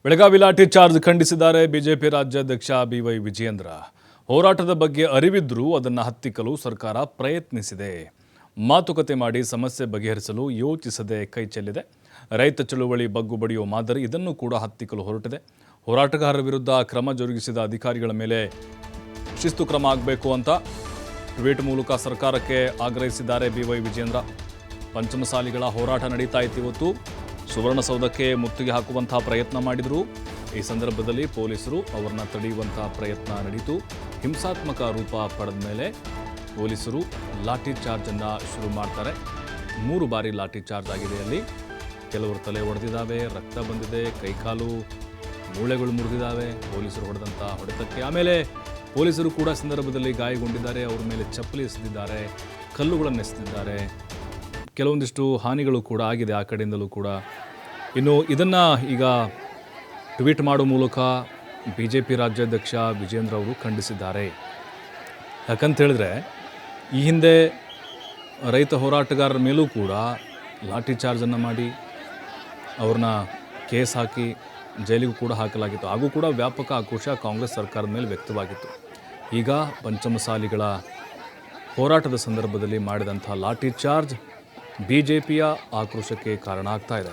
ಬೆಳಗಾವಿ ಲಾಠಿ charge ಖಂಡಿಸಿದ್ದಾರೆ BJP ರಾಜ್ಯಾಧ್ಯಕ್ಷ B Y Vijayendra. ಹೋರಾಟದ ಬಗ್ಗೆ ಅರಿವಿದ್ರೂ ಅದನ್ನು ಹತ್ತಿಕ್ಕಲು ಸರ್ಕಾರ ಪ್ರಯತ್ನಿಸಿದೆ. ಮಾತುಕತೆ ಮಾಡಿ ಸಮಸ್ಯೆ ಬಗೆಹರಿಸಲು ಯೋಚಿಸದೆ ಕೈಚೆಲ್ಲಿದೆ. ರೈತ ಚಳುವಳಿ ಬಗ್ಗು ಬಡಿಯುವ ಮಾದರಿ ಇದನ್ನು ಕೂಡ ಹತ್ತಿಕ್ಕಲು ಹೊರಟಿದೆ. ಹೋರಾಟಗಾರರ ವಿರುದ್ಧ ಕ್ರಮ ಜರುಗಿಸಿದ ಅಧಿಕಾರಿಗಳ ಮೇಲೆ ಶಿಸ್ತು ಕ್ರಮ ಆಗಬೇಕು ಅಂತ ಟ್ವೀಟ್ ಮೂಲಕ ಸರ್ಕಾರಕ್ಕೆ ಆಗ್ರಹಿಸಿದ್ದಾರೆ ಬಿವೈ ವಿಜಯೇಂದ್ರ. ಪಂಚಮಸಾಲಿಗಳ ಹೋರಾಟ ನಡೀತಾ ಇತ್ತು. ಇವತ್ತು ಸುವರ್ಣಸೌಧಕ್ಕೆ ಮುತ್ತಿಗೆ ಹಾಕುವಂತಹ ಪ್ರಯತ್ನ ಮಾಡಿದರು. ಈ ಸಂದರ್ಭದಲ್ಲಿ ಪೊಲೀಸರು ಅವರನ್ನು ತಡೆಯುವಂತಹ ಪ್ರಯತ್ನ ನಡೆಯಿತು. ಹಿಂಸಾತ್ಮಕ ರೂಪ ಪಡೆದ ಮೇಲೆ ಪೊಲೀಸರು ಲಾಠಿ ಚಾರ್ಜನ್ನು ಶುರು ಮಾಡ್ತಾರೆ. 3 ಬಾರಿ ಲಾಠಿ ಚಾರ್ಜ್ ಆಗಿದೆ. ಅಲ್ಲಿ ಕೆಲವರು ತಲೆ ಹೊಡೆದಿದ್ದಾವೆ, ರಕ್ತ ಬಂದಿದೆ, ಕೈಕಾಲು ಮೂಳೆಗಳು ಮುರಿದಿದ್ದಾವೆ ಪೊಲೀಸರು ಹೊಡೆದಂಥ ಹೊಡೆತಕ್ಕೆ. ಆಮೇಲೆ ಪೊಲೀಸರು ಕೂಡ ಸಂದರ್ಭದಲ್ಲಿ ಗಾಯಗೊಂಡಿದ್ದಾರೆ. ಅವರ ಮೇಲೆ ಚಪ್ಪಲಿ ಎಸೆದಿದ್ದಾರೆ, ಕಲ್ಲುಗಳನ್ನು ಎಸೆದಿದ್ದಾರೆ. ಕೆಲವೊಂದಿಷ್ಟು ಹಾನಿಗಳು ಕೂಡ ಆಗಿದೆ ಆ ಕಡೆಯಿಂದಲೂ ಕೂಡ. ಇನ್ನು ಇದನ್ನು ಈಗ ಟ್ವೀಟ್ ಮಾಡೋ ಮೂಲಕ ಬಿಜೆಪಿ ರಾಜ್ಯಾಧ್ಯಕ್ಷ ವಿಜಯೇಂದ್ರ ಅವರು ಖಂಡಿಸಿದ್ದಾರೆ. ಯಾಕಂತ ಹೇಳಿದ್ರೆ ಈ ಹಿಂದೆ ರೈತ ಹೋರಾಟಗಾರರ ಮೇಲೂ ಕೂಡ ಲಾಠಿ ಚಾರ್ಜನ್ನು ಮಾಡಿ ಅವ್ರನ್ನ ಕೇಸ್ ಹಾಕಿ ಜೈಲಿಗೂ ಕೂಡ ಹಾಕಲಾಗಿತ್ತು. ಹಾಗೂ ಕೂಡ ವ್ಯಾಪಕ ಆಕ್ರೋಶ ಕಾಂಗ್ರೆಸ್ ಸರ್ಕಾರದ ಮೇಲೆ ವ್ಯಕ್ತವಾಗಿತ್ತು. ಈಗ ಪಂಚಮಸಾಲಿಗಳ ಹೋರಾಟದ ಸಂದರ್ಭದಲ್ಲಿ ಮಾಡಿದಂಥ ಲಾಠಿ ಚಾರ್ಜ್ ಬಿಜೆಪಿಯ ಆಕ್ರೋಶಕ್ಕೆ ಕಾರಣ ಆಗ್ತಾ ಇದೆ.